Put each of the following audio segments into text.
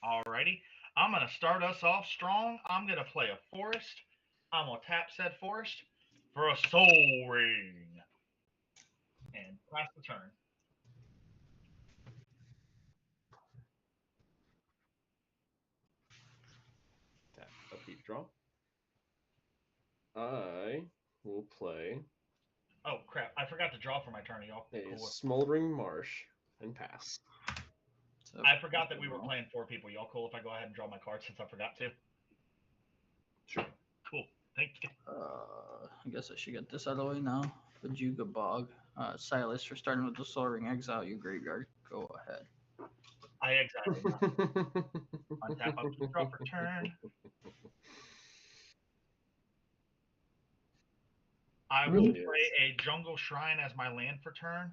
Alrighty. I'm going to start us off strong. I'm going to play a forest. I'm going to tap said forest for a soul ring. And pass the turn. Tap, upkeep, draw. I will play Oh, crap. I forgot to draw for my turn, y'all. a Cool. Smoldering Marsh and pass. So I forgot that we were playing 4 people. Y'all cool if I go ahead and draw my card since I forgot to? Sure. Cool. Thank you. I guess I should get this out of the way now. Bajuga Bog. Silas, for starting with the Soul Ring, exile your graveyard. Go ahead. I exiled him. Untap, upkeep, draw for turn. I will play a Jungle Shrine as my land for turn.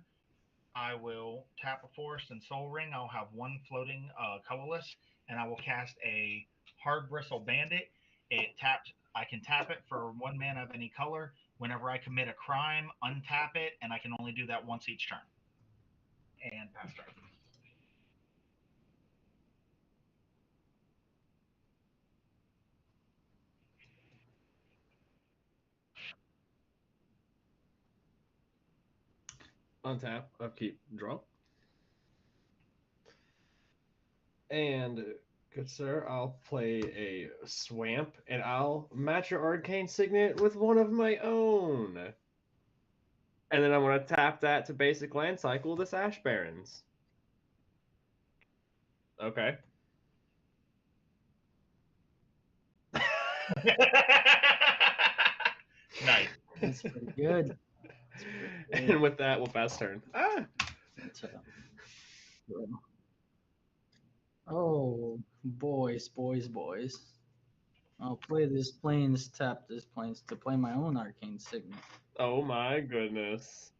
I will tap a forest and soul ring. I'll have 1 floating colorless, and I will cast a Hard Bristle Bandit. It taps. I can tap it for 1 mana of any color. Whenever I commit a crime, untap it, and I can only do that once each turn. And pass turn. Untap, upkeep, draw. And good sir, I'll play a Swamp, and I'll match your Arcane Signet with one of my own. And then I'm going to tap that to basic land cycle this Ash Barrens. Okay. Nice. That's pretty good. And with that, we'll pass turn. Ah! Oh, boys. I'll play this plains, tap this plains to play my own Arcane Signet. Oh my goodness.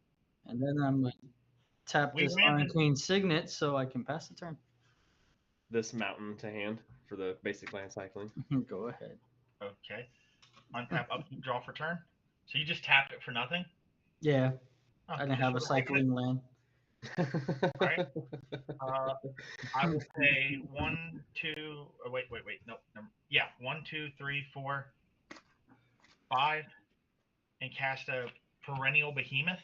And then I'm going to tap this Arcane Signet so I can pass the turn. This mountain to hand for the basic land cycling. Go ahead. Okay. Untap, upkeep, draw for turn. So you just tapped it for nothing? Yeah. Oh, I didn't have a cycling land. Right. I will say 1, 2. Oh, wait. No. Yeah, 1, 2, 3, 4, 5, and cast a Perennial Behemoth.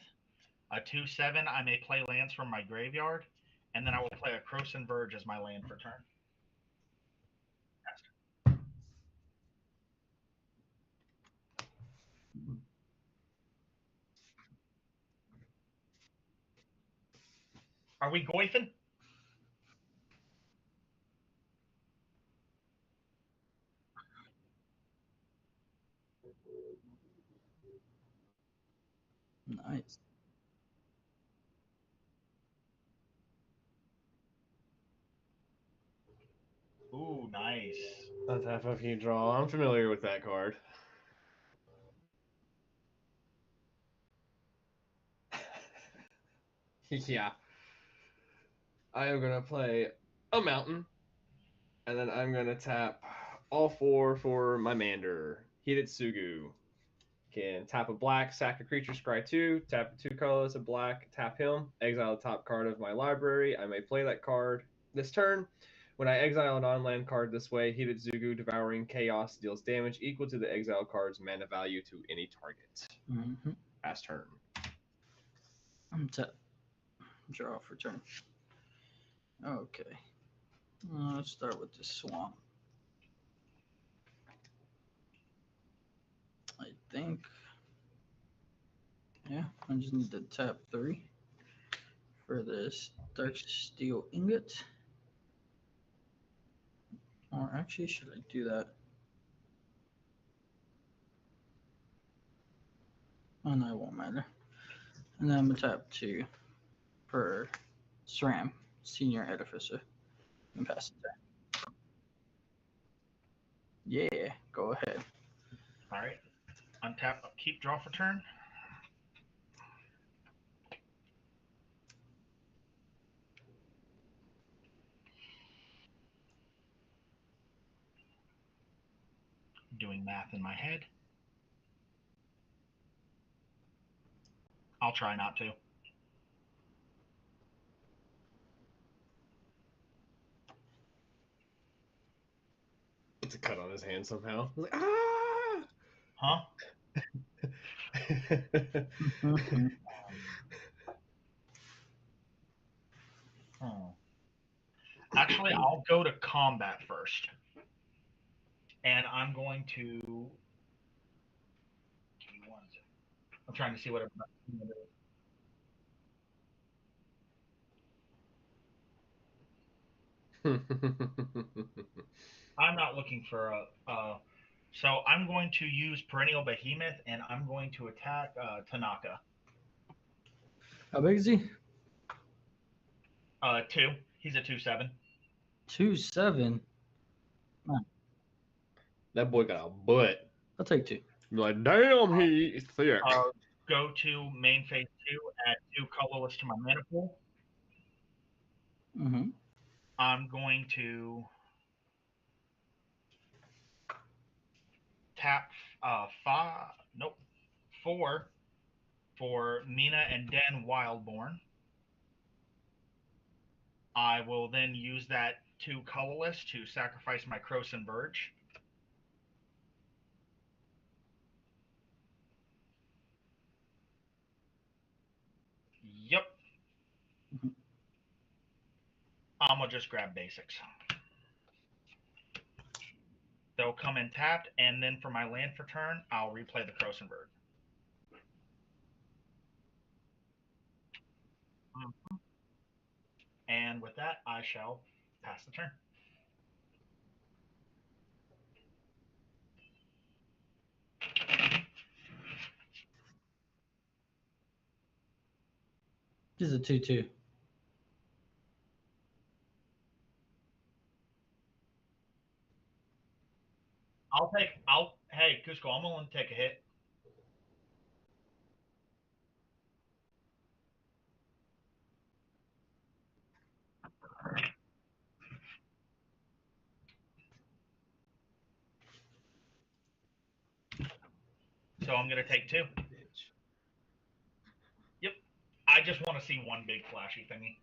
A 2/7. I may play lands from my graveyard, and then I will play a Croson Verge as my land for turn. Are we goifing? Nice. Ooh, nice. That's half of you draw. I'm familiar with that card. Yeah. I am going to play a mountain, and then I'm going to tap all 4 for my Mander. Hidetsugu. Can tap a black, sack a creature, scry 2, tap 2 colorless, a black, tap him, exile the top card of my library. I may play that card this turn. When I exile a non-land card this way, Hidetsugu Devouring Chaos deals damage equal to the exile card's mana value to any target. Mm-hmm. Pass turn. Untap. Draw for turn. Okay. Let's start with the swamp. I think. Yeah, I just need to tap 3 for this Dark Steel Ingot. Or actually, should I do that? Oh no, it won't matter. And then I'm gonna tap 2 for SRAM, Senior Edificer, and pass it down. Yeah, go ahead. All right. Untap, keep, draw for turn. Doing math in my head. I'll try not to. It's a cut on his hand somehow. Like, ah! Huh? Actually, I'll go to combat first. And I'm going to. Give me one second. I'm trying to see what I'm not looking for a. So I'm going to use Perennial Behemoth, and I'm going to attack Tanaka. How big is he? 2. He's a 2/7. 2/7. That boy got a butt. I'll take 2. You're like, damn, he's thick. Go to main phase 2, add 2 colorless to my mana pool. Mm-hmm. I'm going to tap 4 for Mina and Den Wildborn. I will then use that 2 colorless to sacrifice my Croson Verge. Yep. Mm-hmm. I'm going to just grab basics. They'll come in tapped, and then for my land for turn, I'll replay the Croson Verge. Mm-hmm. And with that, I shall pass the turn. This is a 2/2. Hey, Cusco, I'm willing to take a hit. So I'm going to take 2. Yep. I just want to see one big flashy thingy.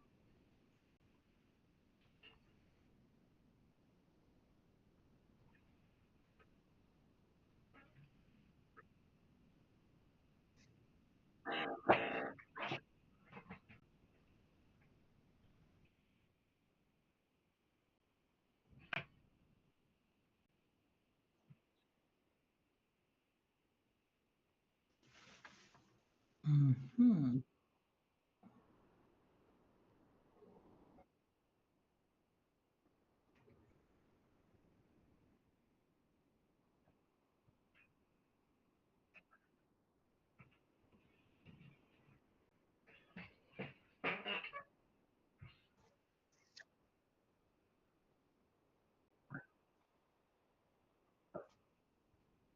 Mm-hmm.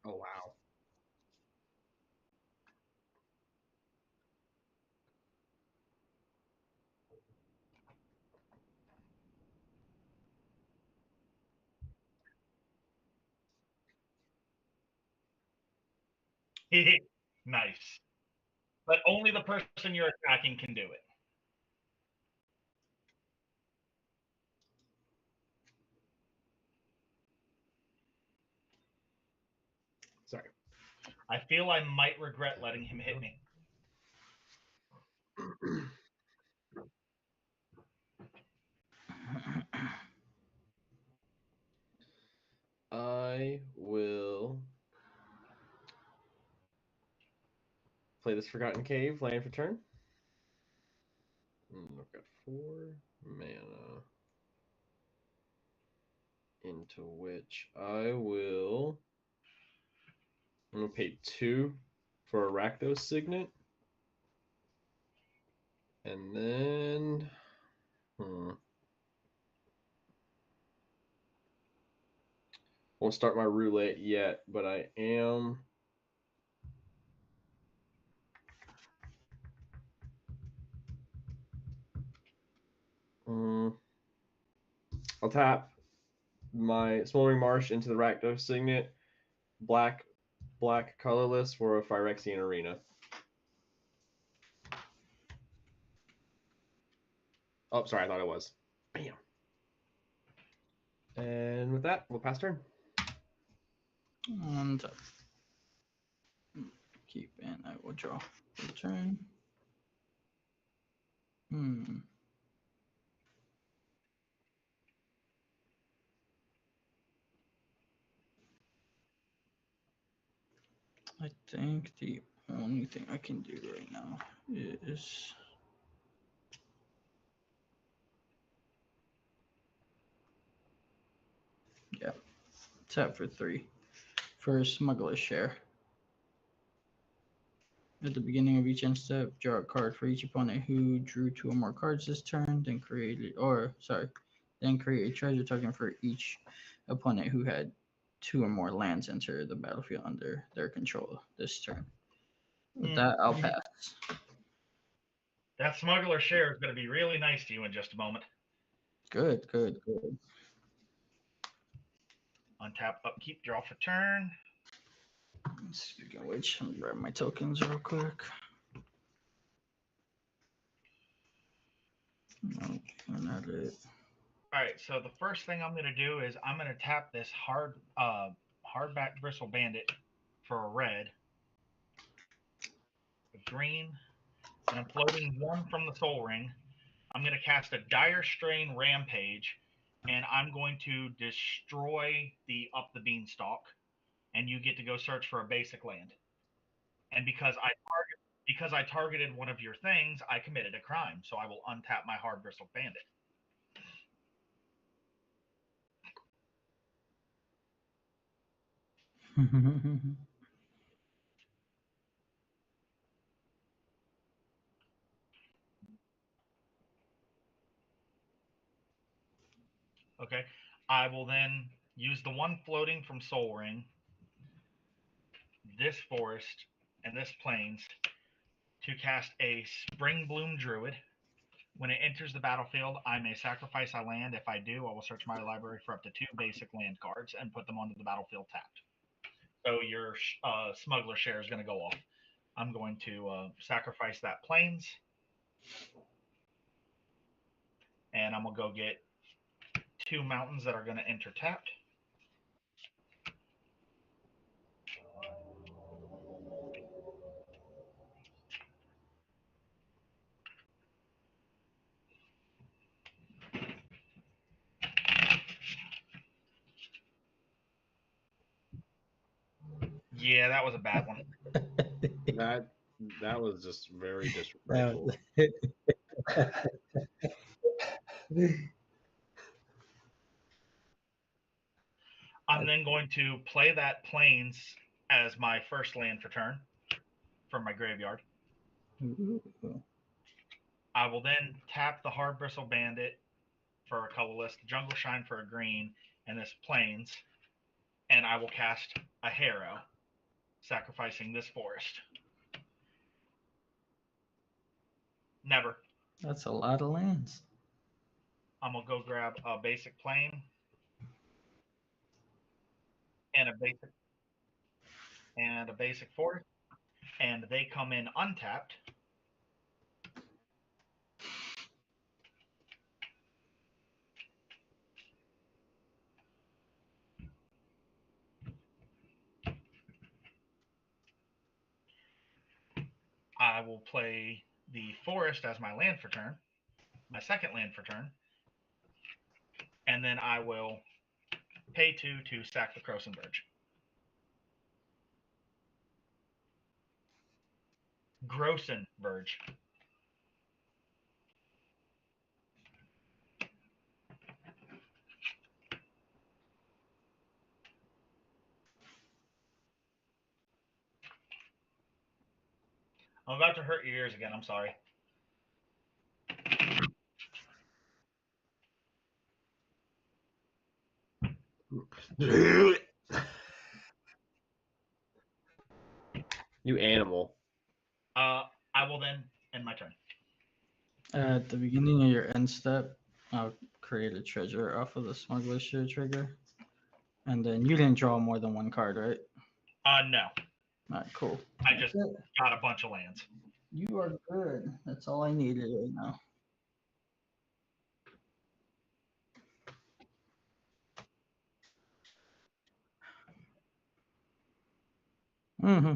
Oh, wow. Nice. But only the person you're attacking can do it. Sorry. I feel I might regret letting him hit me. I will play this Forgotten Cave, land for turn. I've got 4 mana. Into which I will. I'm going to pay 2 for a Rakdos Signet. And then. Won't start my roulette yet, but I am. I'll tap my Smoldering Marsh into the Rakdos Signet. Black colorless for a Phyrexian Arena. Oh, sorry, I thought it was. Bam. And with that, we'll pass turn. And keep, and I will draw. Return. I think the only thing I can do right now is tap for 3 for Smuggler's Share. At the beginning of each end step, draw a card for each opponent who drew 2 or more cards this turn, then create a treasure token for each opponent who had 2 or more lands enter the battlefield under their control this turn. With that, I'll pass. That Smuggler Share is going to be really nice to you in just a moment. Good. Untap, upkeep, draw for turn. Speaking of which, I'm gonna grab my tokens real quick. No, not it. All right, so the first thing I'm going to do is I'm going to tap this hardback Bristle Bandit for a red, a green, and I'm floating 1 from the Soul Ring. I'm going to cast a Dire Strain Rampage, and I'm going to destroy the Up the Beanstalk, and you get to go search for a basic land. And because I targeted one of your things, I committed a crime, so I will untap my Hard Bristle Bandit. Okay, I will then use the 1 floating from Soul Ring, this forest, and this plains to cast a Spring Bloom Druid. When it enters the battlefield, I may sacrifice a land. If I do, I will search my library for up to 2 basic land cards and put them onto the battlefield tapped. So your Smuggler Share is going to go off. I'm going to sacrifice that plains, and I'm going to go get 2 mountains that are going to enter tapped. Yeah, that was a bad one. That was just very disrespectful. I'm then going to play that plains as my first land for turn from my graveyard. Ooh. I will then tap the Hard Bristle Bandit for a colorless, Jungle Shine for a green, and this plains, and I will cast a Harrow, sacrificing this forest. Never. That's a lot of lands. I'm gonna go grab a basic plain and a basic forest, and they come in untapped. I will play the forest as my land for turn, my second land for turn, and then I will pay 2 to sack the Crosenberg. Grossenberg. I'm about to hurt your ears again. I'm sorry. You animal. I will then end my turn. At the beginning of your end step, I'll create a treasure off of the Smuggler's Share trigger. And then you didn't draw more than 1 card, right? No. All right, cool. I just got a bunch of lands. You are good. That's all I needed right now. Mm-hmm.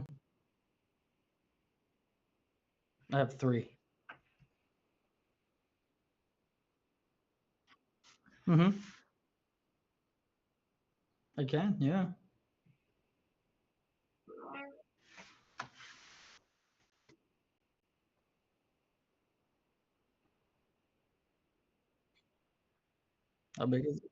I have 3. Mm-hmm. I can, yeah. How big is it?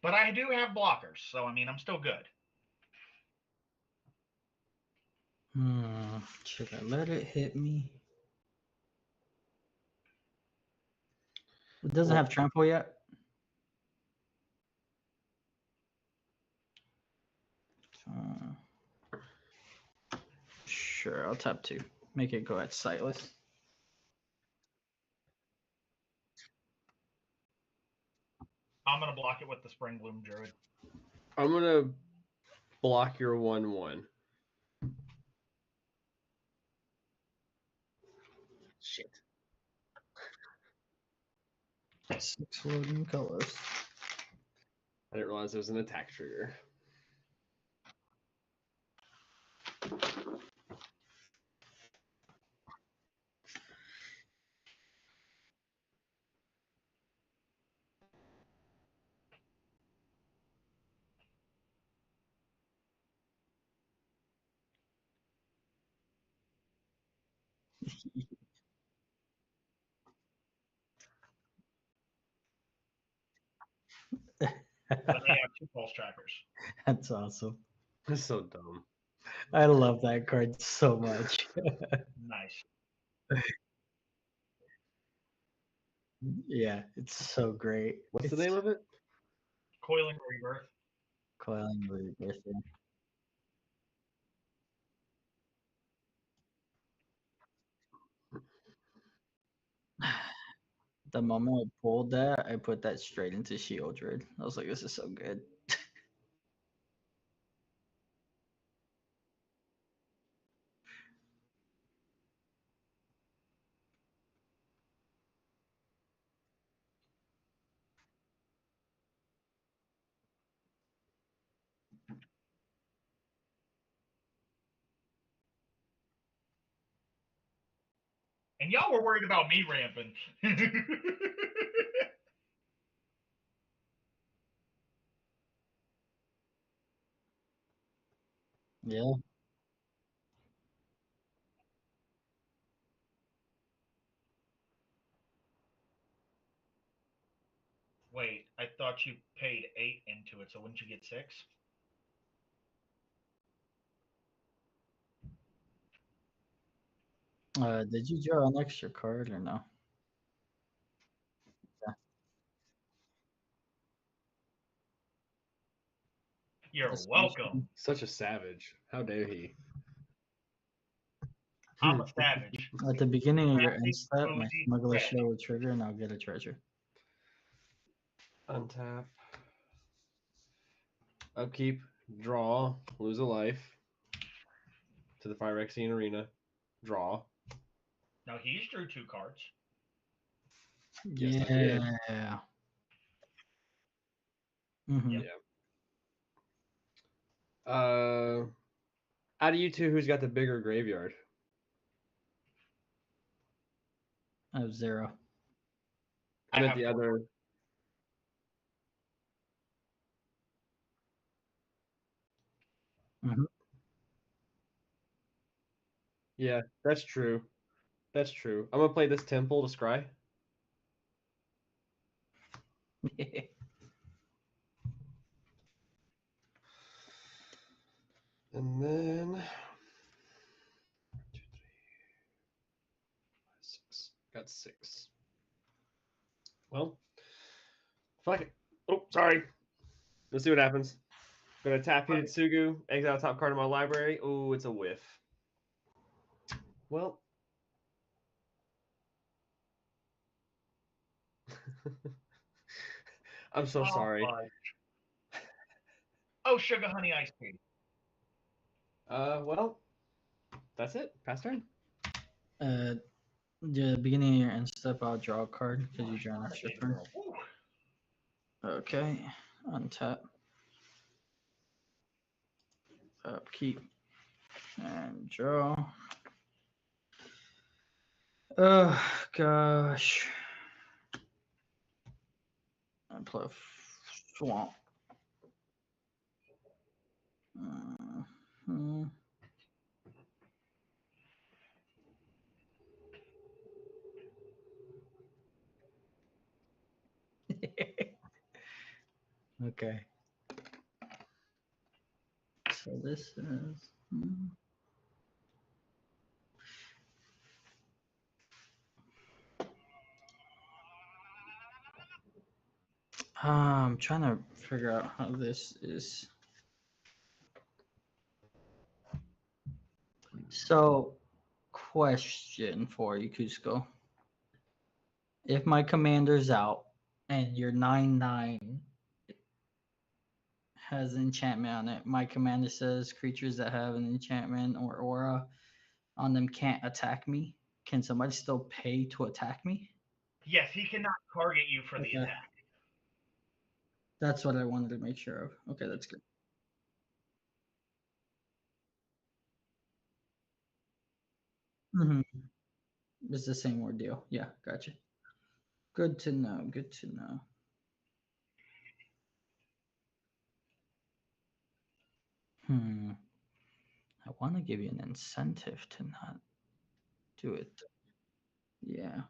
But I do have blockers, so I mean, I'm still good. Should I let it hit me? It doesn't have trample yet. Sure, I'll tap 2. Make it go at sightless. I'm gonna block it with the Spring Bloom Druid. I'm gonna block your 1/1. Shit. 6 floating colors. I didn't realize there was an attack trigger. But they have 2 pulse trackers. That's awesome. That's so dumb. I love that card so much. Nice. Yeah, it's so great. What's It's the name of it? Coiling Rebirth. Coiling Rebirth. The moment I pulled that, I put that straight into Shieldred. I was like, this is so good. And y'all were worried about me ramping. Yeah. Wait, I thought you paid 8 into it, so wouldn't you get 6? Did you draw an extra card or no? Yeah. You're That's welcome. Such a savage. How dare he? I'm a savage. At the beginning of your Crafty, end step, my bougie, smuggler ready. shell will trigger and I'll get a treasure. Untap. Upkeep. Draw. Lose a life. To the Phyrexian Arena. Draw. Now he's drew 2 cards. Yes, I did. Yeah. Mm-hmm. Yep. Yeah. Out of you two, who's got the bigger graveyard? I have 0. I I meant have the 4. other. Mm-hmm. Yeah, that's true. That's true. I'm gonna play this Temple to Scry. And then 1, 2, 3, 5, 6. Got 6. Well, fuck it. Oh, sorry. Let's see what happens. Gonna tap Hidetsugu, exile top card of my library. Oh, it's a whiff. Well. I'm so sorry. Oh, sugar honey iced tea. Well, that's it. Pass turn. The beginning of your end step, I'll draw a card because you draw an extra turn. Woo. Okay, untap, upkeep, and draw. Oh gosh. And play swamp. Mhm. Okay. So this is. I'm trying to figure out how this is. So, question for you, Cusco. If my commander's out and your 9/9 has enchantment on it, my commander says creatures that have an enchantment or aura on them can't attack me. Can somebody still pay to attack me? Yes, he cannot target you for the Okay. attack. That's what I wanted to make sure of. Okay, that's good. It's the same ordeal. Yeah, gotcha. Good to know. Good to know. I want to give you an incentive to not do it. Yeah.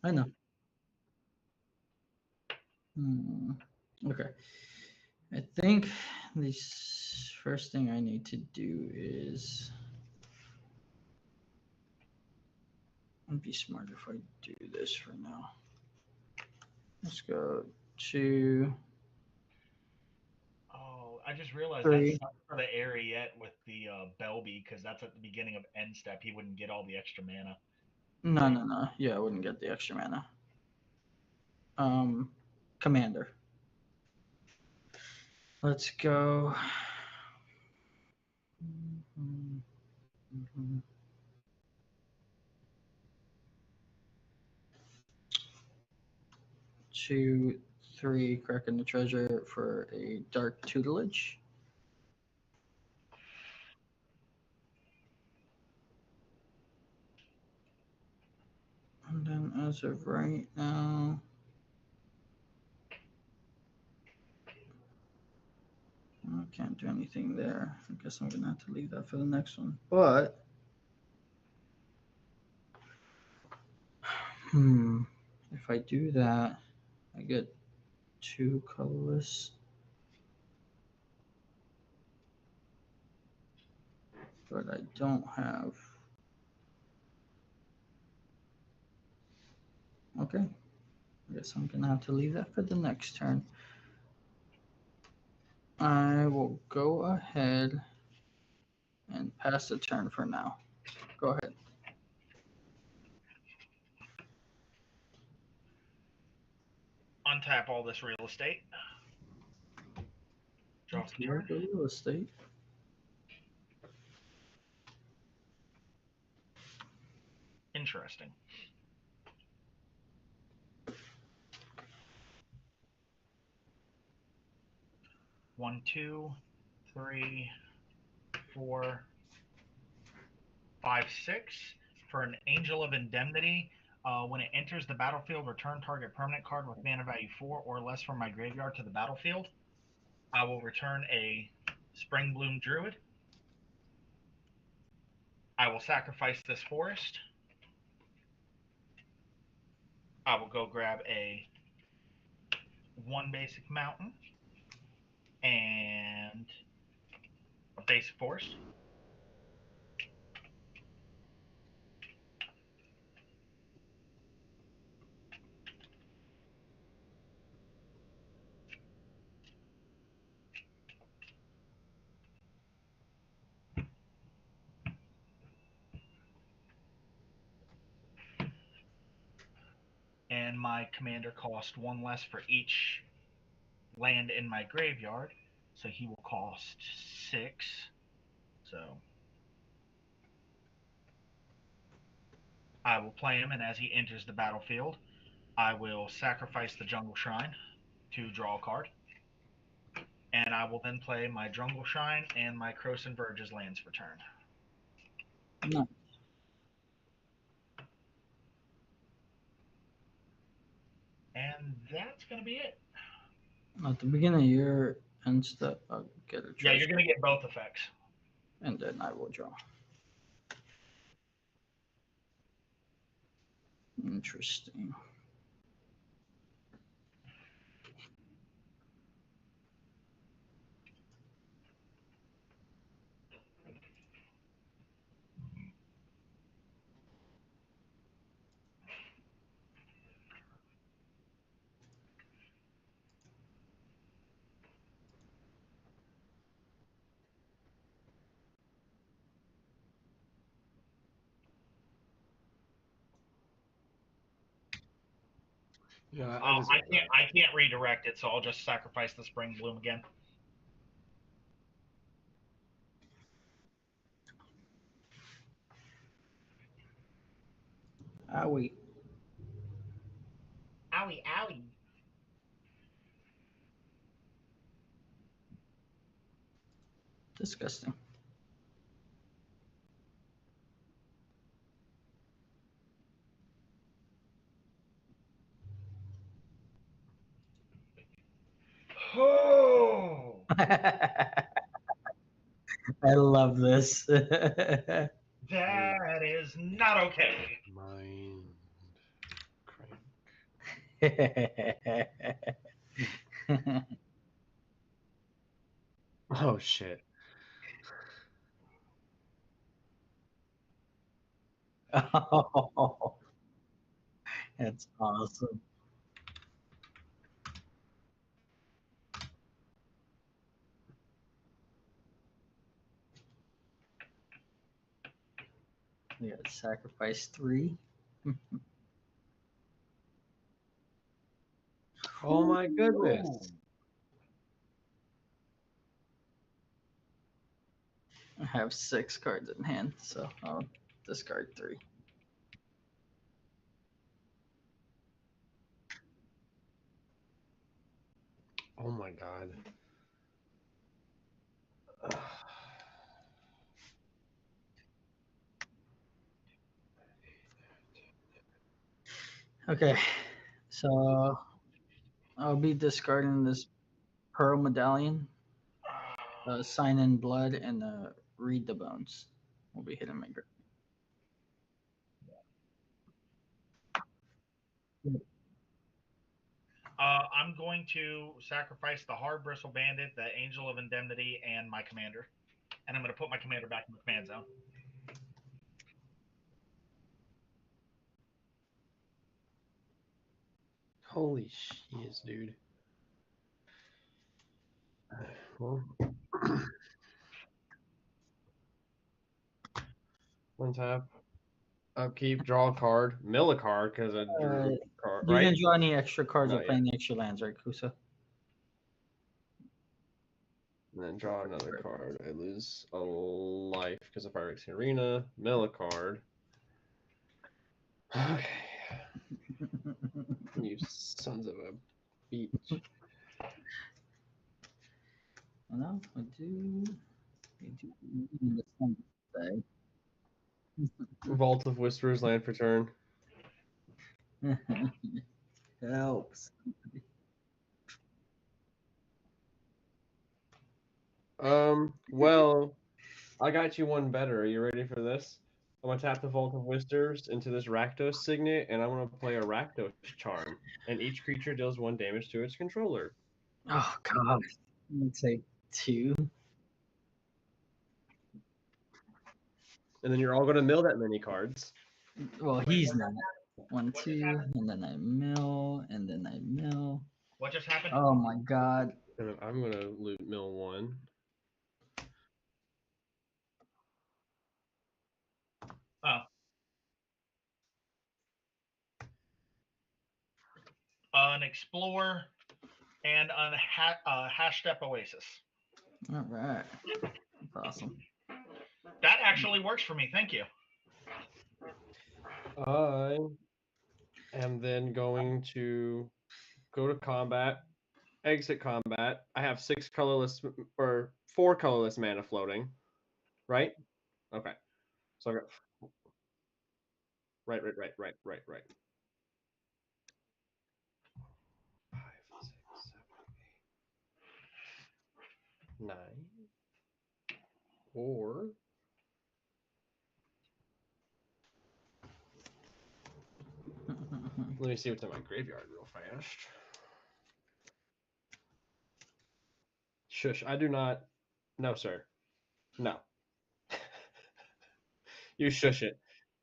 I know. Okay. I think the first thing I need to do is. It'd be smart if I do this for now. Let's go to. Oh, I just realized 3. that's not for the Ariete with the Belby because that's at the beginning of end step. He wouldn't get all the extra mana. No. Yeah, I wouldn't get the extra mana. Commander. Let's go. Mm-hmm. 2, 3, cracking the treasure for a dark tutelage. And then as of right now, I can't do anything there. I guess I'm gonna have to leave that for the next one. But if I do that, I get 2 colorless. But I don't have. Okay. I guess I'm gonna have to leave that for the next turn. I will go ahead and pass the turn for now. Go ahead. Untap all this real estate. Draw for turn. The real estate. Interesting. One, 2, 3, 4, 5, 6. For an Angel of Indemnity, when it enters the battlefield, return target permanent card with mana value 4 or less from my graveyard to the battlefield. I will return a Springbloom Druid. I will sacrifice this forest. I will go grab a 1 basic mountain and a basic forest. And and my commander cost 1 less for each land in my graveyard, so he will cost 6. So I will play him, and as he enters the battlefield, I will sacrifice the Jungle Shrine to draw a card. And I will then play my Jungle Shrine and my Krosan Verge's lands for turn. No. And that's going to be it. At the beginning of your end step, I'll get a treasure. Yeah, you're going to get both effects. And then I will draw. Interesting. Yeah, I can't redirect it, so I'll just sacrifice the Spring Bloom again. Owie. Owie, owie. Disgusting. Oh! I love this. That is not okay. Mind crank. Oh shit. Oh, that's awesome. We got sacrifice 3. Oh my goodness. I have 6 cards in hand, so I'll discard 3. Oh my god. Okay, so I'll be discarding this Pearl Medallion, Sign in Blood, and Read the Bones. We'll be hitting my grip. I'm going to sacrifice the Hard Bristle Bandit, the Angel of Indemnity, and my commander. And I'm going to put my commander back in the command zone. Holy shiz, dude. Well, one tap. Upkeep, draw a card, mill a card because I drew a card, You right? didn't draw any extra cards or Not play any extra lands, right, Kusa? And then draw another card. I lose a life because of Pyrexia Arena. Mill a card. Okay. You sons of a beach. No, I do. Need to say. Vault of Whisperers, land for turn. Helps. Well, I got you one better. Are you ready for this? I'm gonna tap the Vault of Whispers into this Rakdos signet, and I'm gonna play a Rakdos charm. And each creature deals 1 damage to its controller. Oh god. I'd say 2. And then you're all gonna mill that many cards. Well, he's not. 1, 2, and then I mill, and then I mill. What just happened? Oh my god. And I'm gonna loot mill 1. Oh. an Explorer, and a Hash Step Oasis. All right. That's awesome. That actually works for me. Thank you. I am then going to go to combat, exit combat. I have 6 colorless or 4 colorless mana floating, right? Okay. So I got right. 5, 6, 7, 8, 9, or let me see what's in my graveyard real fast. Shush, I do not. No, sir. No. You shush it.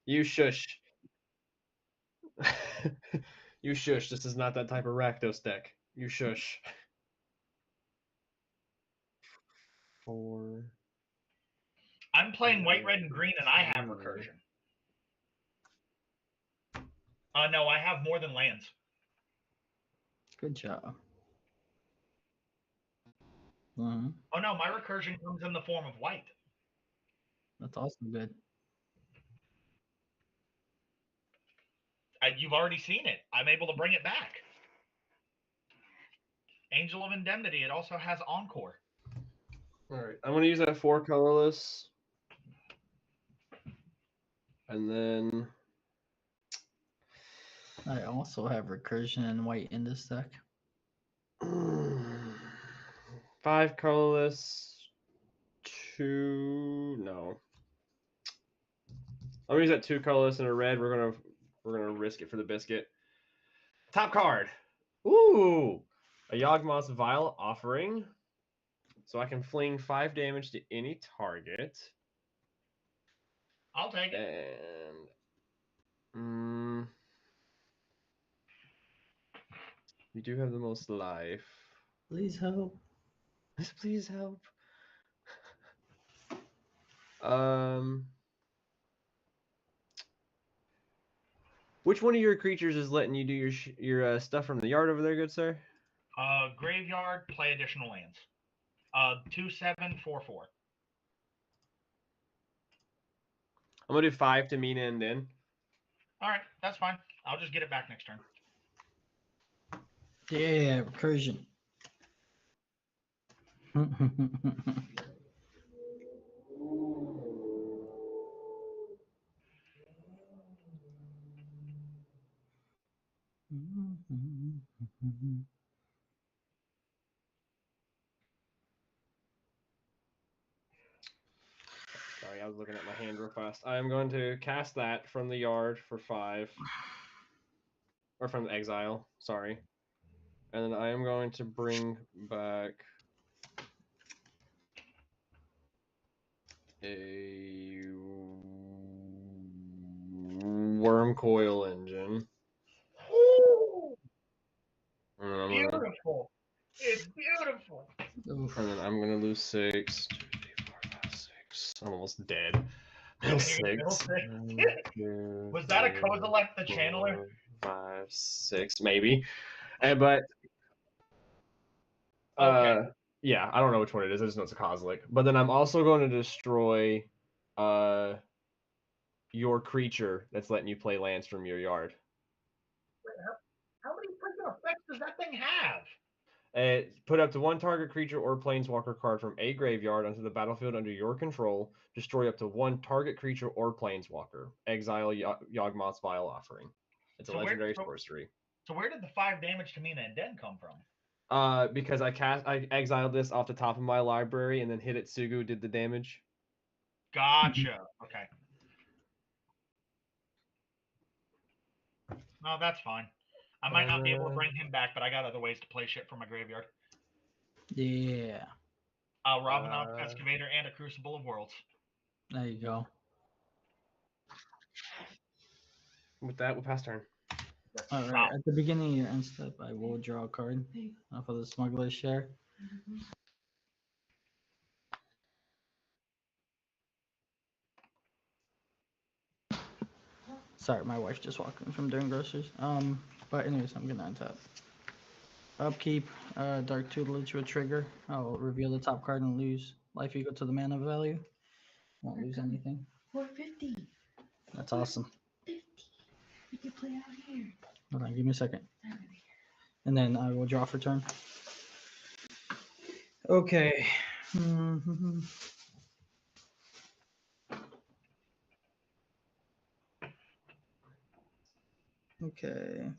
You shush. You shush. This is not that type of Rakdos deck. You shush. 4. I'm playing white, red, and green, and I have recursion. No, I have more than lands. Good job. Uh-huh. Oh no, my recursion comes in the form of white. That's also good. You've already seen it. I'm able to bring it back. Angel of Indemnity. It also has Encore. All right, I'm going to use that 4 colorless. And then I also have recursion and white in this deck. 5 colorless. 2. No. I'm gonna use that 2 colorless and a red. We're gonna risk it for the biscuit. Top card. Ooh, a Yawgmoth's Vile Offering. So I can fling 5 damage to any target. I'll take it. And we do have the most life. Please help. Please help. Which one of your creatures is letting you do your stuff from the yard over there, good sir? Graveyard, play additional lands. 2/7, 4/4. I'm gonna do 5 to Mina and then. All right, that's fine. I'll just get it back next turn. Yeah, recursion. Sorry, I was looking at my hand real fast. I'm going to cast that from the yard for 5. Or from the exile, sorry. And then I am going to bring back a Worm Coil Engine. Beautiful. It's beautiful. Oof. And then I'm going to lose 6. 2, 3, 4, 5, 6. I'm almost dead. Middle 6. Was that a Kozilek the Channeler? 5, 6, maybe. But Okay. yeah, I don't know which one it is. I just know it's a Kozilek. But then I'm also going to destroy your creature that's letting you play lands from your yard. How many freaking effects does that thing have? Put up to 1 target creature or planeswalker card from a graveyard onto the battlefield under your control. Destroy up to 1 target creature or planeswalker. Exile Yawgmoth's Vile Offering. It's a legendary sorcery. So where did the 5 damage to Mina and Den come from? Because I exiled this off the top of my library and then hit it. Sugu did the damage. Gotcha. Okay. No, that's fine. I might not be able to bring him back, but I got other ways to play shit from my graveyard. Yeah. Robinov Excavator and a Crucible of Worlds. There you go. With that, we'll pass turn. All right. At the beginning of your end step, I will draw a card off of the Smuggler's Share. Sorry, my wife just walked in from doing groceries. But anyways, I'm gonna untap. Upkeep, Dark Tutelage with trigger. I'll reveal the top card and lose life equal to the mana value. Won't lose anything. 450. That's awesome. 50. We can play out here. Hold on, give me a second. Not really. And then I will draw for turn. Okay. Mhm. Okay.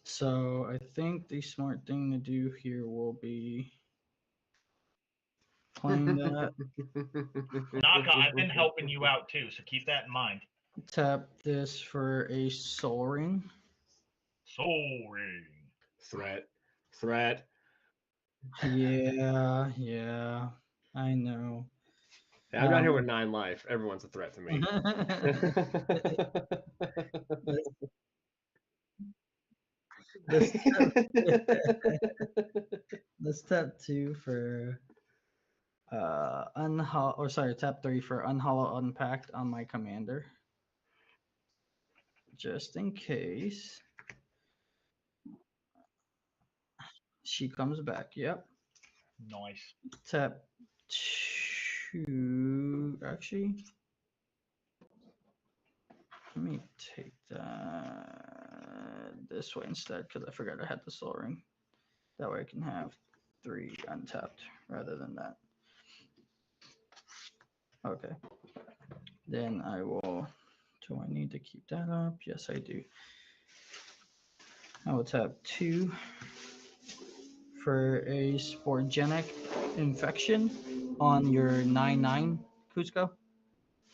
So I think the smart thing to do here will be playing that. Naka, I've been helping you out too, so keep that in mind. Tap this for a Soul Ring. Soul Ring. Threat. Yeah, I know. Yeah, I'm not here with 9 life. Everyone's a threat to me. Let's tap 2 for tap 3 for Unhollow Unpacked on my commander. Just in case she comes back. Yep. Nice. Tap 2. Actually, let me take that this way instead because I forgot I had the Soul Ring. That way I can have 3 untapped rather than that. Okay. Then I will. Do I need to keep that up? Yes, I do. I will tap 2 for a Sporogenic Infection on your 9/9 Cusco.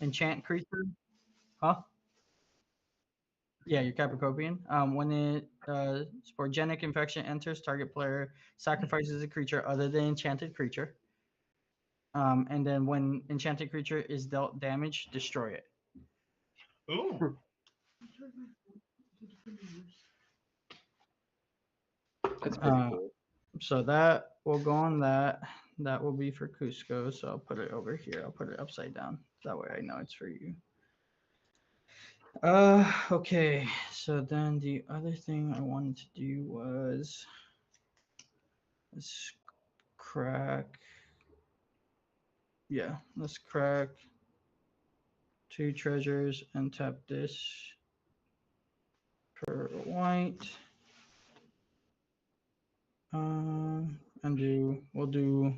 Enchant creature. Huh? Yeah, your Capricorn. When it Sporogenic Infection enters, target player sacrifices a creature other than enchanted creature. And then when enchanted creature is dealt damage, destroy it. Ooh. That's pretty cool. So that will go on that. That will be for Cusco. So I'll put it over here. I'll put it upside down. That way I know it's for you. Okay. So then the other thing I wanted to do was let's crack. Yeah, let's crack 2 treasures and tap this for white. We'll do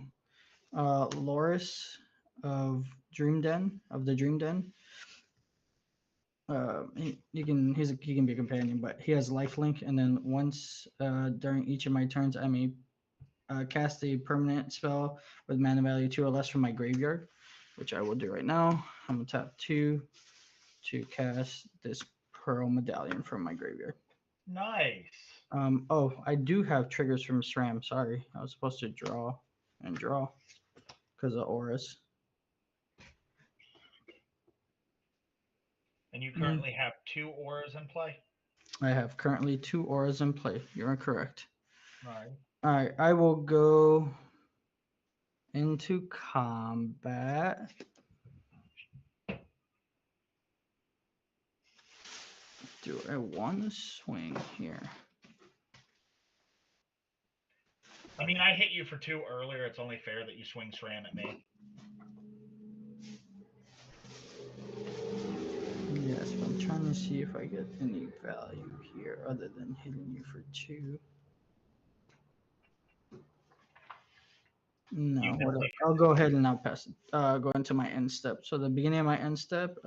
Loris of Dream Den of the Dream Den. He can be a companion, but he has lifelink, and then once during each of my turns, I may cast a permanent spell with mana value 2 or less from my graveyard, which I will do right now. I'm gonna tap 2 to cast this Pearl Medallion from my graveyard. Nice. Oh, I do have triggers from SRAM. Sorry, I was supposed to draw because of auras. And you currently have 2 auras in play? I have currently 2 auras in play. You're correct. All right. All right, I will go into combat. Do I want to swing here? I mean, I hit you for 2 earlier. It's only fair that you swing SRAM at me. Yes, but I'm trying to see if I get any value here other than hitting you for 2. No, I'll go ahead and I'll pass it. Go into my end step. So the beginning of my end step,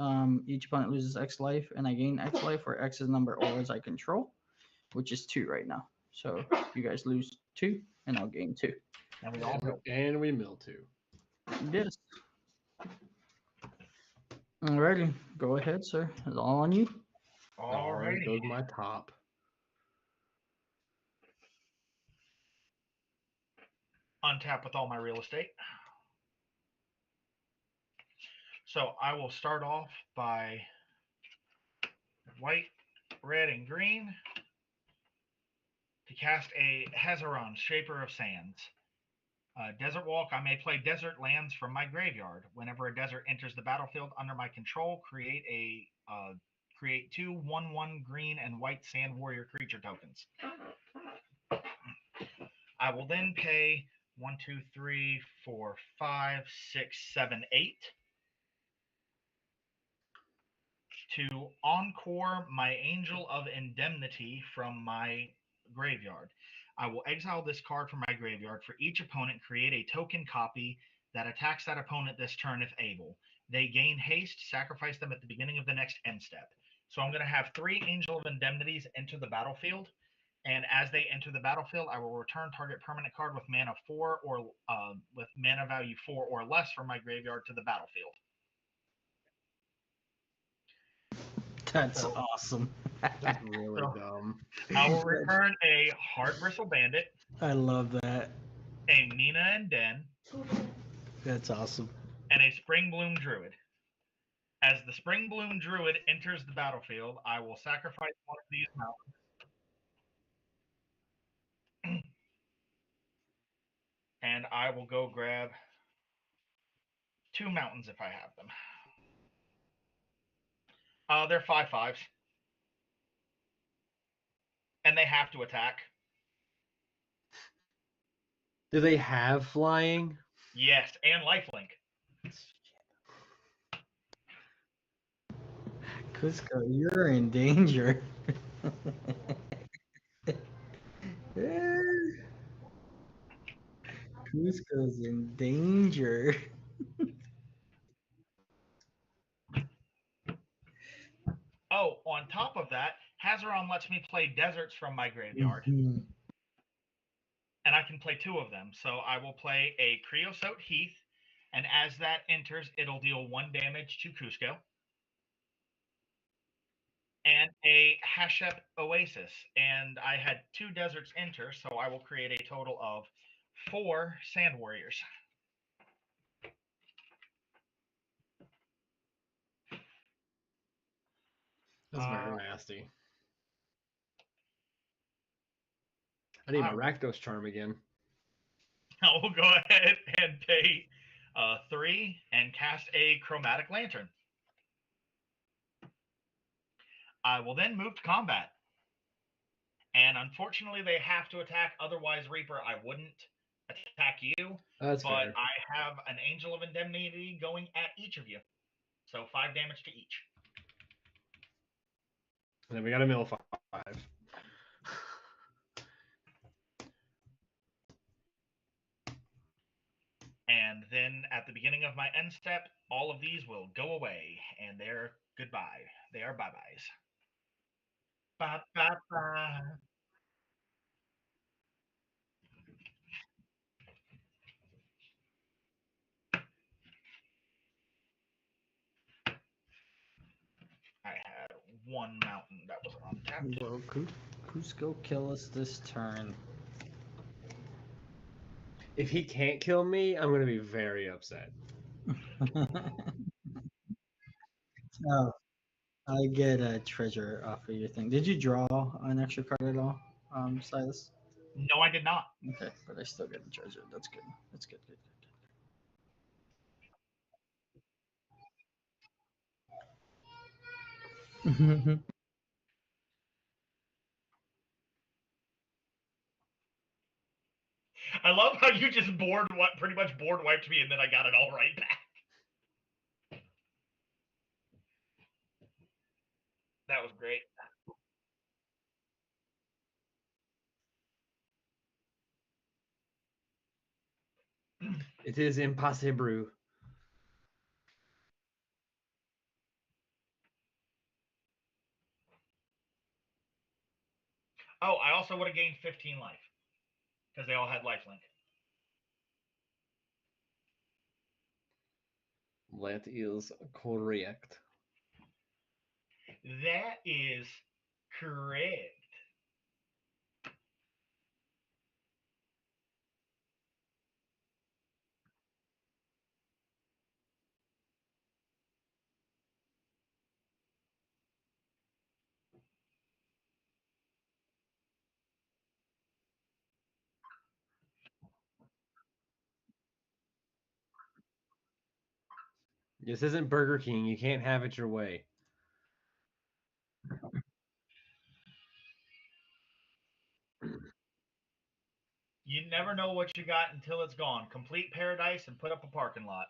each opponent loses X life, and I gain X life, where X is number of auras I control, which is 2 right now. So you guys lose 2, and I'll gain 2. And we all mill. And we mill 2. Yes. Alrighty, go ahead, sir. It's all on you. All Alright, right. goes my top. Untap with all my real estate. So I will start off by white, red, and green to cast a Hazaron, Shaper of Sands. Desert Walk, I may play desert lands from my graveyard. Whenever a desert enters the battlefield under my control, create two 1/1 green and white sand warrior creature tokens. I will then pay 1, 2, 3, 4, 5, 6, 7, 8 to encore my Angel of Indemnity from my graveyard. I will exile this card from my graveyard. For each opponent, create a token copy that attacks that opponent this turn if able. They gain haste, sacrifice them at the beginning of the next end step. So I'm going to have 3 Angel of Indemnities enter the battlefield, and as they enter the battlefield, I will return target permanent card with mana 4 or with mana value 4 or less from my graveyard to the battlefield. That's awesome. That's really dumb. I will return a Hard Bristle Bandit, I love that. a Nina and Den, That's awesome. and a Spring Bloom Druid. As the Spring Bloom Druid enters the battlefield, I will sacrifice one of these mountains. And I will go grab 2 mountains if I have them. They're 5/5s. And they have to attack. Do they have flying? Yes, and lifelink. Cusco, you're in danger. Cusco's in danger. Oh, on top of that, Hazaron lets me play deserts from my graveyard. Mhm. And I can play 2 of them. So I will play a Creosote Heath, and as that enters, it'll deal 1 damage to Cusco. And a Hashep Oasis. And I had 2 deserts enter, so I will create a total of 4 Sand Warriors. That's very nasty. I need my Rakdos Charm again. I will go ahead and pay 3 and cast a Chromatic Lantern. I will then move to combat. And unfortunately, they have to attack. Otherwise, Reaper, I wouldn't attack you. That's but fair. I have an Angel of Indemnity going at each of you. So 5 damage to each. And then we got a mill 5. And then at the beginning of my end step, all of these will go away. And they're goodbye. They are bye-byes. Bye-bye-bye. I had 1 mountain that was untapped. Will Cusco kill us this turn? If he can't kill me, I'm going to be very upset. Oh, I get a treasure off of your thing. Did you draw an extra card at all, Silas? No, I did not. Okay, but I still get a treasure. That's good. That's good. Good. Good. I love how you just pretty much board wiped me, and then I got it all right back. That was great. It is impossible. Oh, I also would have gained 15 life because they all had lifelink. That is correct. That is correct. This isn't Burger King. You can't have it your way. You never know what you got until it's gone. Complete paradise and put up a parking lot.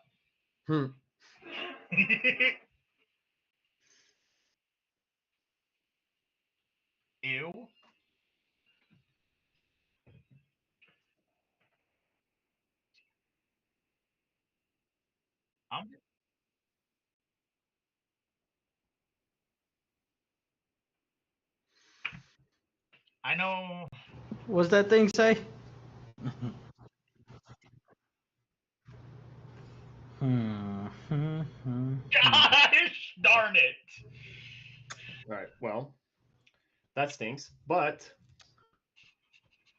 Ew. I'm, I know. What's that thing say? Gosh darn it. All right. Well, that stinks. But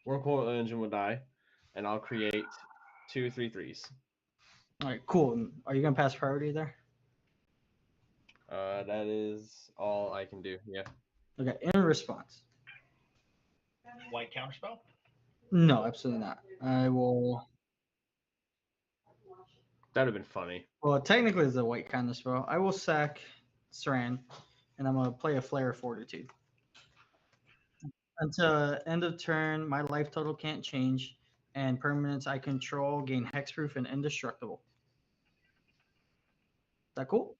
Wormcoil Engine will die, and I'll create 2 3/3s. All right, cool. Are you gonna pass priority there? That is all I can do. Yeah. Okay. In response. White counterspell? No, absolutely not. I will. That'd have been funny. Well, technically, it's a white kind of spell. I will sack Saran, and I'm gonna play a Flare of Fortitude. Until end of turn, my life total can't change, and permanents I control gain hexproof and indestructible. Is that cool?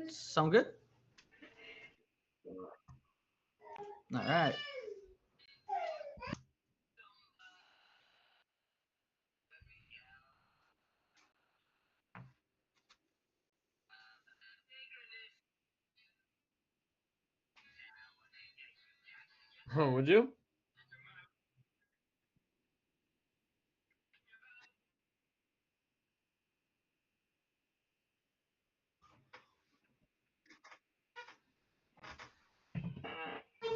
Sound good? All right. Oh, would you?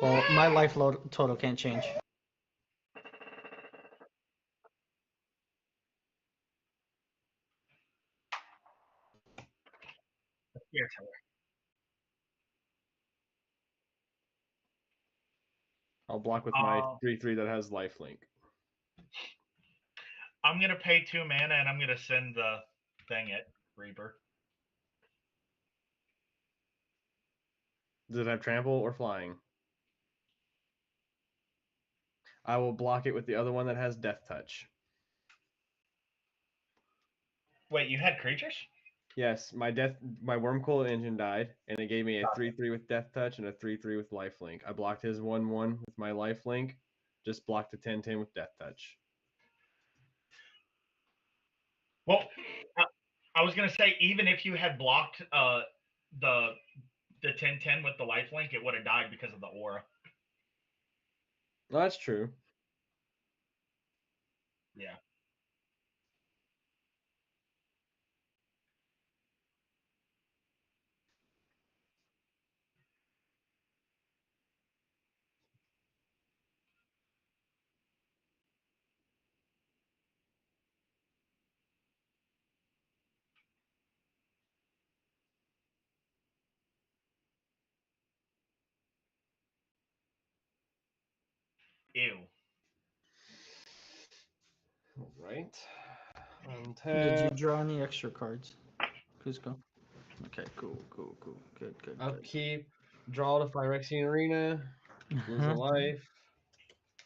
Well, my life total can't change. Your turn. I'll block with my 3/3 that has lifelink. I'm going to pay 2 mana and I'm going to send the thing at Reaper. Does it have trample or flying? I will block it with the other one that has death touch. Wait, you had creatures? Yes, my Wormcoil Engine died, and it gave me a 3/3 with death touch and a 3/3 with lifelink. I blocked his 1/1 with my lifelink. Just blocked the 10/10 with death touch. Well, I was going to say, even if you had blocked the 10/10 with the lifelink, it would have died because of the aura. Well, that's true. Yeah. Ew. All right. Did you draw any extra cards? Cusco. Okay, cool. Good. Upkeep, draw to Phyrexian Arena, lose a life,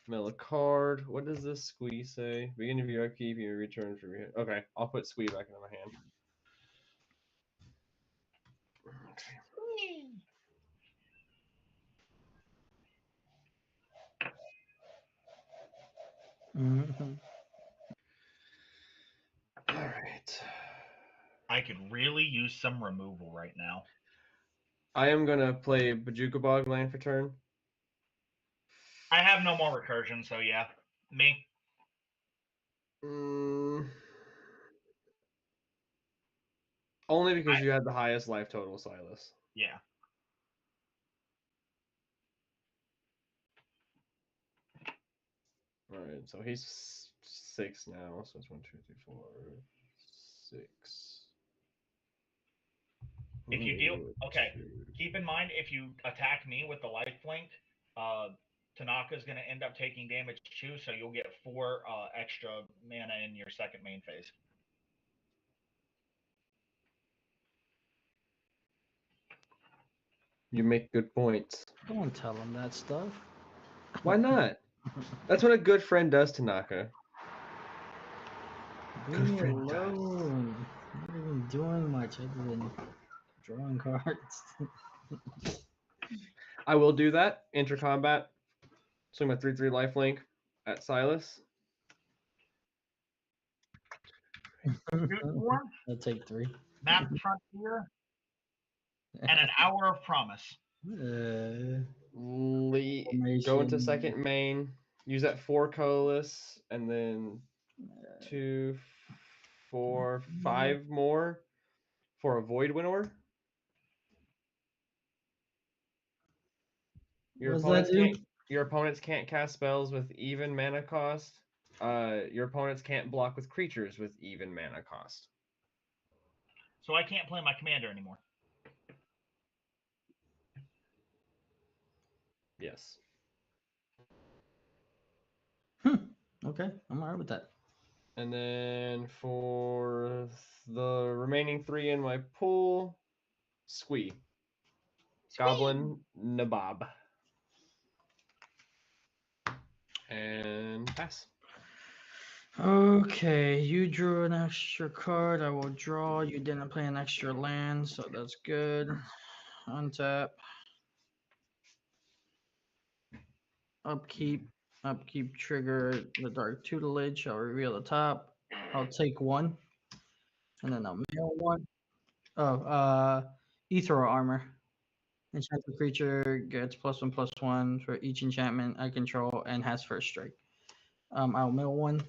mill a card. What does this squeeze say? Beginning of your upkeep, you return from your hand. Okay, I'll put squeeze back into my hand. All right. I could really use some removal right now. I am gonna play Bajuka Bog land for turn. I have no more recursion, so yeah. Me. Only because you had the highest life total, Silas. Yeah. All right, so he's 6 now, so it's 1, 2, 3, 4, 6. If you deal, okay, keep in mind if you attack me with the lifelink, Tanaka's going to end up taking damage too, so you'll get 4 extra mana in your second main phase. You make good points. Don't tell him that stuff. Why not? That's what a good friend does, Tanaka. Leave Good me friend does. alone. I'm not even doing much other than drawing cards. I will do that. Enter combat. Swing my 3/3 lifelink at Silas. One, I'll take 3. Map Frontier, and an Hour of Promise. Go into second main. Use that 4 colorless, and then 2, 4, 5 more for a Void Winnower. Your opponents can't cast spells with even mana cost. Your opponents can't block with creatures with even mana cost. So I can't play my commander anymore. Yes. Okay, I'm alright with that. And then for the remaining 3 in my pool, Squee. Goblin Nabob. And pass. Okay, you drew an extra card. I will draw. You didn't play an extra land, so that's good. Untap. Upkeep. Upkeep trigger the dark tutelage. I'll reveal the top. I'll take 1. And then I'll mail 1. Oh, ethereal armor. Enchanted creature gets +1/+1 for each enchantment I control and has first strike. I'll mail 1,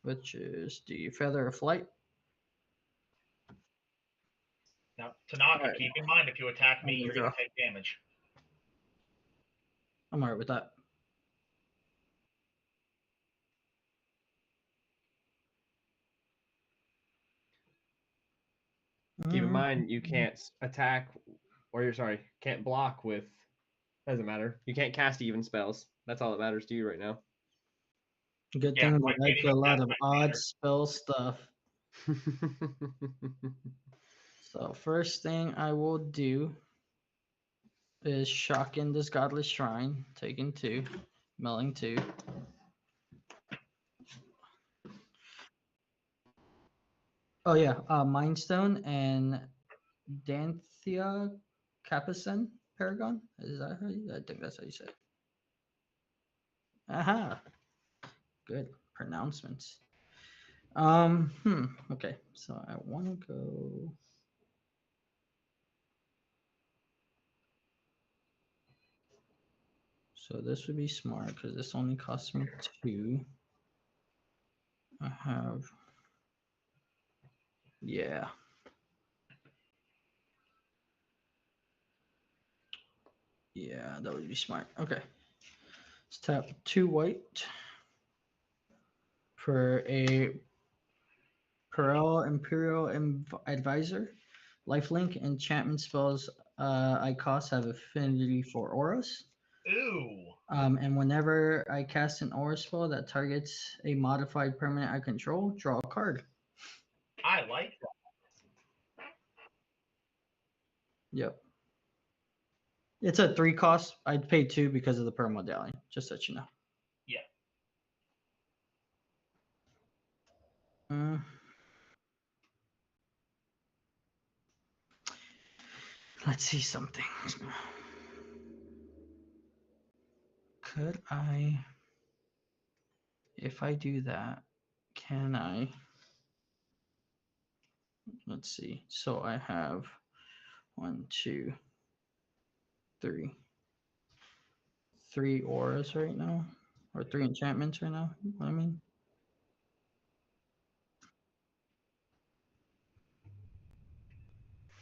which is the Feather of Flight. Now, Tanaka, keep in mind, if you attack me, you're going to take damage. I'm alright with that. Keep in mind, you can't attack, can't block with, doesn't matter. You can't cast even spells. That's all that matters to you right now. Good thing I like a lot of odd spell stuff. So first thing I will do is shock in this Godless Shrine, taking 2, milling 2. Oh yeah, Mind Stone and Danthia Capucin Paragon. Is that how you? I think that's how you say it. Aha. Good pronouncements. Okay, so I want to go. So this would be smart because this only costs me 2. I have. Yeah. Yeah, that would be smart. Okay. Let's tap 2 white for a Perel Imperial Advisor. Lifelink enchantment spells I cost have affinity for auras. Ooh. And whenever I cast an aura spell that targets a modified permanent I control, draw a card. I like that. Yep. It's a 3 cost. I'd pay 2 because of the perm medallion, just so you know. Yeah. Let's see something. Could I, if I do that, can I, let's see. So I have 1, 2, 3. 3 auras right now, or 3 enchantments right now. You know what I mean?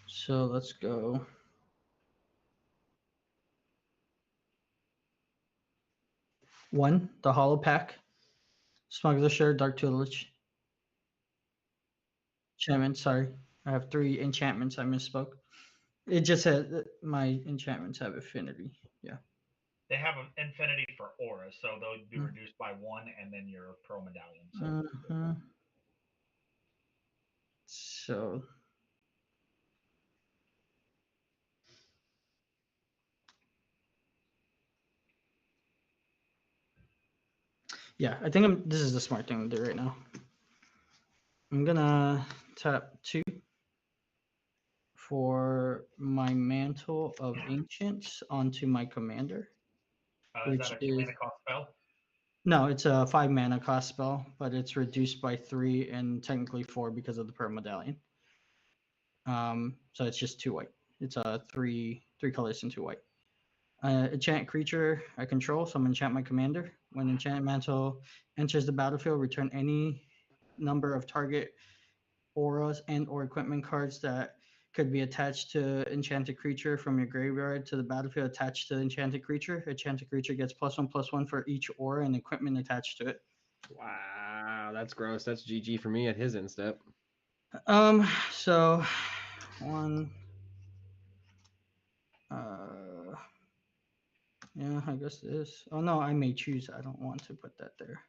So let's go. One, the Hollow Pack, Smuggler Share, Dark Tutelage. Enchantment, sorry. I have 3 enchantments. I misspoke. It just said my enchantments have affinity. Yeah. They have an infinity for auras, so they'll be reduced by 1, and then your pro medallion. So. So yeah, I think this is the smart thing to do right now. I'm gonna tap 2 for my Mantle of Ancients onto my commander. Is that a 2 mana cost spell? No, it's a 5 mana cost spell, but it's reduced by 3 and technically 4 because of the Pearl Medallion. So it's just 2 white. It's three colors and 2 white. Enchant creature I control, so I'm gonna enchant my commander. When Enchant Mantle enters the battlefield, return any number of target auras and or equipment cards that could be attached to enchanted creature from your graveyard to the battlefield attached to the enchanted creature. Enchanted creature gets +1/+1 for each aura and equipment attached to it. Wow, that's gross. That's GG for me at his instep. So 1. Yeah, I guess this. Oh no, I may choose. I don't want to put that there.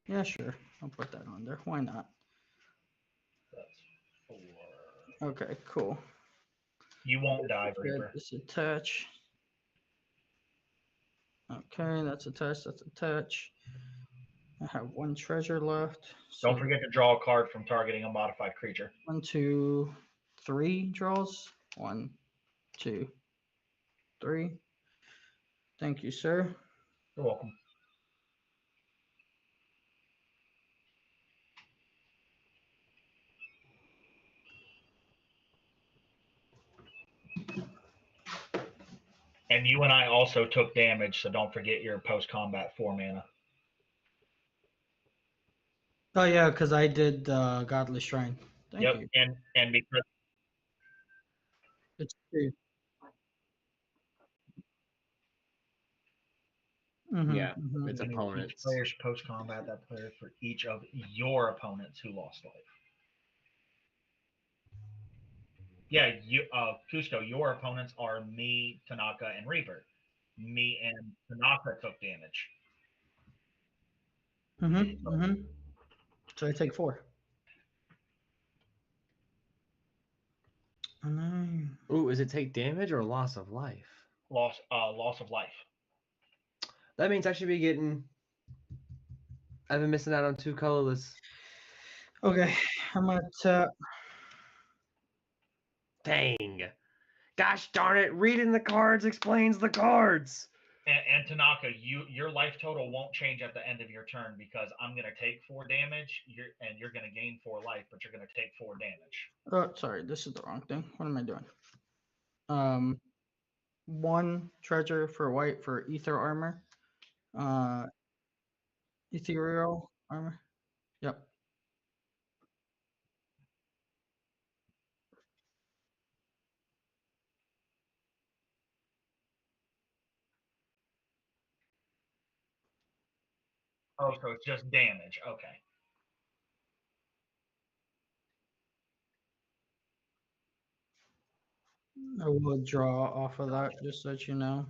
Yeah, sure. I'll put that on there. Why not? That's 4. Okay, cool. You won't die, Reaper. This attach. Okay, that's attached. That's attached. I have 1 treasure left. So don't forget to draw a card from targeting a modified creature. 1, 2, 3 draws. 1, 2, 3. Thank you, sir. You're welcome. And you and I also took damage, so don't forget your post-combat 4 mana. Oh yeah, because I did Godless Shrine. Thank you. And because it's 2. Yeah, it's opponents. Each player's post-combat that player for each of your opponents who lost life. Yeah, Cusco, your opponents are me, Tanaka, and Reaper. Me and Tanaka took damage. So I take 4. Ooh, is it take damage or loss of life? Loss of life. That means I should be getting. I've been missing out on 2 colorless. Okay, I'm gonna tap. Dang. Gosh darn it, reading the cards explains the cards. And Tanaka, your life total won't change at the end of your turn because I'm going to take 4 damage, you're going to gain 4 life, but you're going to take 4 damage. Oh, sorry, this is the wrong thing. What am I doing? 1 treasure for white for ether armor. Ethereal armor. Yep. Oh, so it's just damage. Okay. I will draw off of that, just so that you know.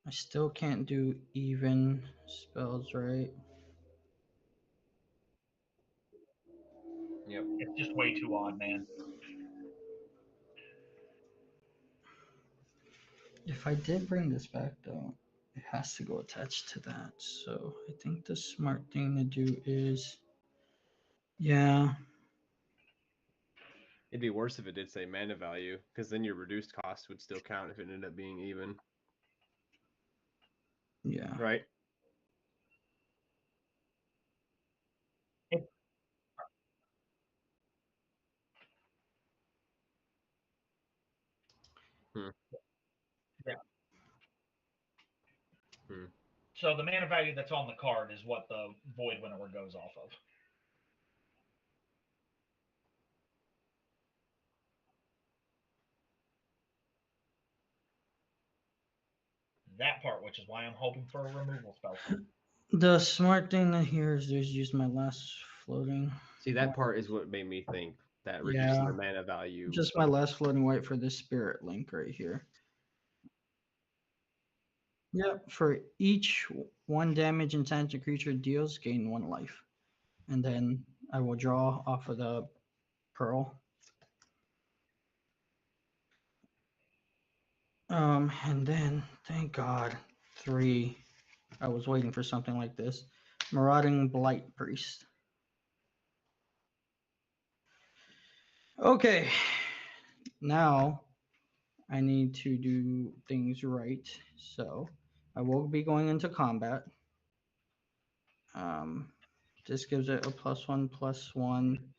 I still can't do even spells, right? Yep. It's just way too odd, man. If I did bring this back, though, it has to go attached to that. So I think the smart thing to do is, yeah. It'd be worse if it did say mana value, because then your reduced cost would still count if it ended up being even. Yeah. Right? Yeah. Hmm. So the mana value that's on the card is what the Void Winnower goes off of. That part, which is why I'm hoping for a removal spell. The smart thing here is just use my last floating. See, that part is what made me think that reduces Yeah. the mana value. Just my last floating white for this spirit link right here. Yep, for each 1 damage enchanted creature deals, gain 1 life. And then I will draw off of the pearl. And then, thank God, 3. I was waiting for something like this. Marauding Blight Priest. Okay, now I need to do things right. So I will be going into combat. This gives it a +1/+1.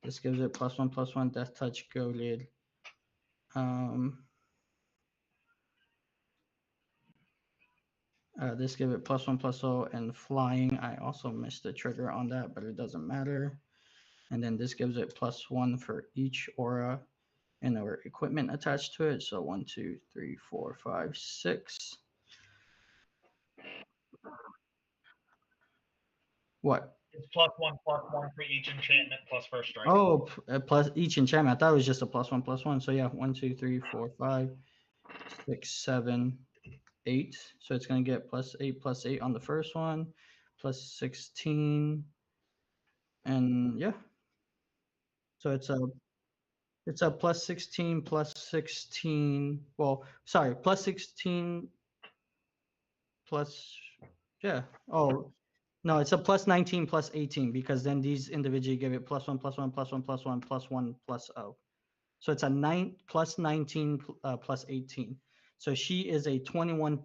This gives it +1/+1 Death Touch Goaded. This gives it +1/+0 and flying. I also missed the trigger on that, but it doesn't matter. And then this gives it +1 for each aura and our equipment attached to it. So 1, 2, 3, 4, 5, 6. What? It's +1/+1 for each enchantment plus first strike. Oh, plus each enchantment. I thought it was just a +1/+1. So yeah, 1, 2, 3, 4, 5, 6, 7, 8. So it's gonna get +8/+8 on the first one, +16, and yeah. So it's a +16 +16. Well, sorry, +16 plus yeah. Oh no, it's a +19 +18 because then these individually give it +1/+1 +1/+1 +1/+0. So it's a +19 +18. So she is a 21.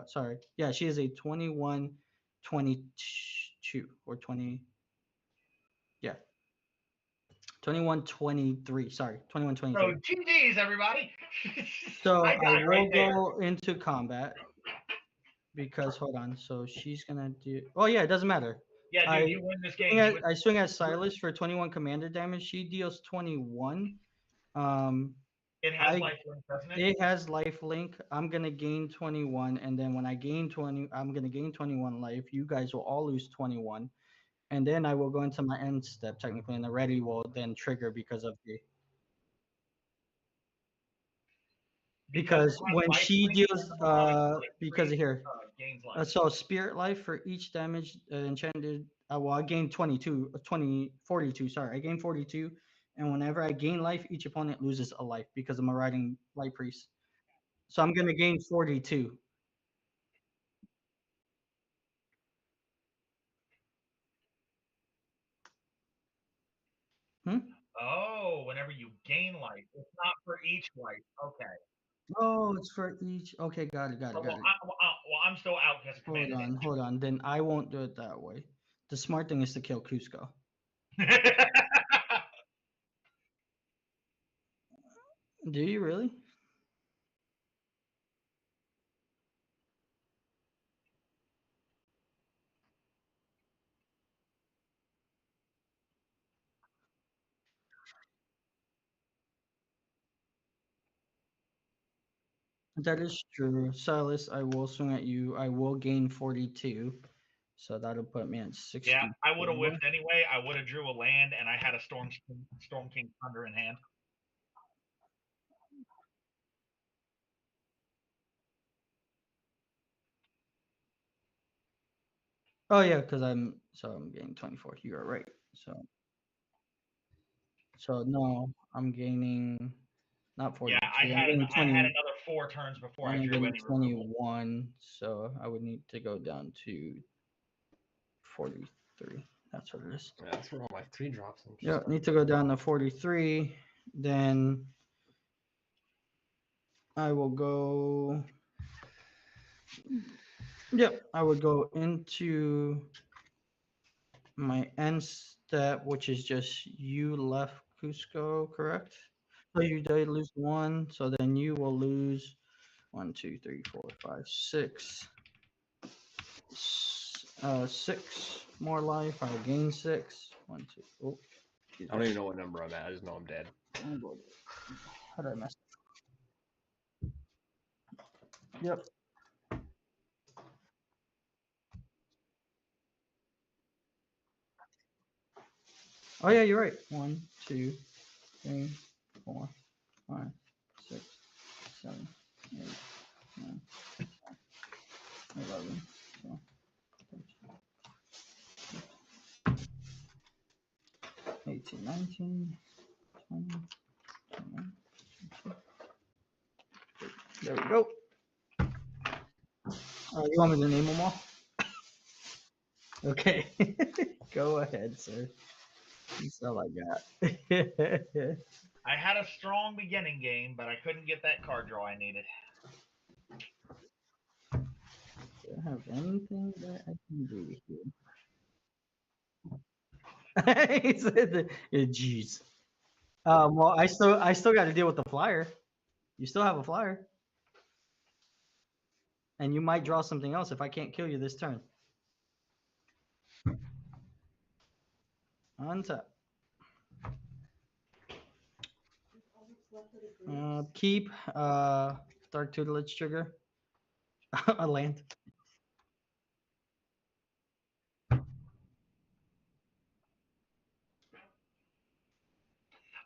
Sorry, yeah, she is a 21, 22 or 20. Yeah, 21, 23. Sorry, 21, 23. So GG's, everybody. So I got will right there. go into combat because hold on. So she's gonna do. Oh yeah, it doesn't matter. Yeah, dude, you win this game. I swing at Silas for 21 commander damage. She deals 21. It has life link, doesn't it? It has life link. I'm gonna gain 21, and then when I gain 20, I'm gonna gain 21 life. You guys will all lose 21, and then I will go into my end step technically, and the ready will then trigger because of the. Because when she deals, because here, gains life. so spirit life for each damage enchanted. Well, I gain 42. Sorry, I gain 42, and whenever I gain life, each opponent loses a life because I'm a riding light priest. So I'm gonna gain 42. Oh, whenever you gain life, it's not for each life. Okay. Oh, it's for each. Okay, got it. Well, I'm still out because of command. Hold on. Then I won't do it that way. The smart thing is to kill Cusco. Do you really? That is true. Silas, I will swing at you. I will gain 42. So that'll put me at 60. Yeah, I would have whiffed anyway. I would have drew a land, and I had a Storm King Thunder in hand. Oh yeah, because I'm gaining 24. You are right. So no, I'm gaining not 42. Yeah, I had another 4 turns before I drew any 21. So I would need to go down to 43. That's what it is. Yeah, that's where all my 3 drops. Yeah, need to go down to 43. Then I will go. Yep, I would go into my end step, which is just you left Cusco, correct? So you did lose 1, so then you will lose 1, 2, 3, 4, 5, 6. 6 more life. I'll gain 6. 1, 2. Oh, I don't even know what number I'm at. I just know I'm dead. How did I mess up? Yep. Oh yeah, you're right. 1, 2, 3, 4, 5, 6, 7, 8, 9, 10, 11, 12, 13, 18, 19, 20, 21, 22. There we go. You want me to name them all? Okay. Go ahead, sir. That's all I got. I had a strong beginning game, but I couldn't get that card draw I needed. Do I have anything that I can do here? He said, "Jeez." Well, I still got to deal with the flyer. You still have a flyer, and you might draw something else if I can't kill you this turn. Untap. Keep Dark Tutelage trigger. A land.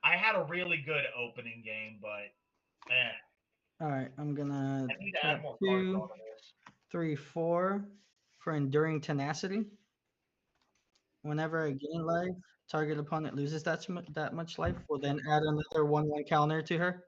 I had a really good opening game, but All right, I'm gonna I need to add tap more cards 2, onto this. 3, 4 for Enduring Tenacity. Whenever I gain life, target opponent loses that much life. We'll then add another 1/1 counter to her.